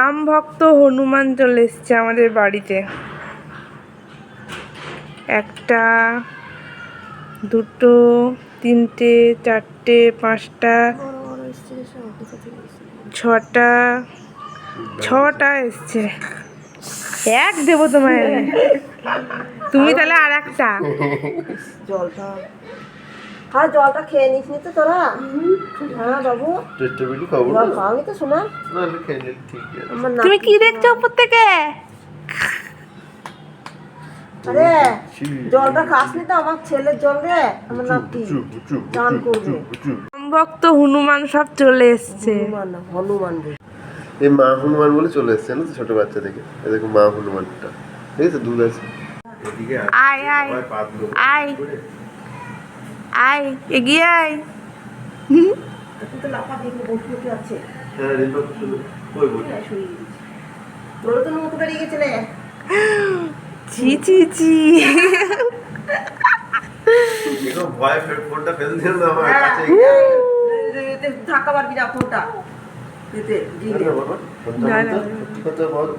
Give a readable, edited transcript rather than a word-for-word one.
রাম ভক্ত হনুমান চলে এসছে আমাদের বাড়িতে। একটা, দুটো, তিনটে, চারটে, পাঁচটা, ছটা, ছটা এসছে। এক দেবো তোমায়। তুমি তাহলে আর একটা। জলটা হ্যাঁ, জলটা খেয়ে নিস নি তো তোরা? হ্যাঁ বাবু, জল খাওয়াবি তো শোনা? তুমি কি দেখছো উপর থেকে? আরে জলটা খাসনি তো, আমার ছেলের জল রে, আমার নাতি চান করবে। ভক্ত হনুমান সব চলে এসছে। হনুমান রে, এই মা হনুমান বলে চলে এসছে না, ছোট বাচ্চা থেকে। এই দেখো মা হনুমানটা, ঠিক আছে, দুধ আছে। আয় আয় আয় আয়, এগিয়ে আয়। তুই তো লাফা দিয়ে বসে বসে আছে। হ্যাঁ রিপা শুনে কই বল, তোর তো মুখ বেরিয়ে গেছে রে। ছি ছি ছি। দেখো ভয় ফোনটা ফেল দিও না আমার কাছে। ধাক্কা মারবি না ফোনটা। না না। সত্যি কথা বল।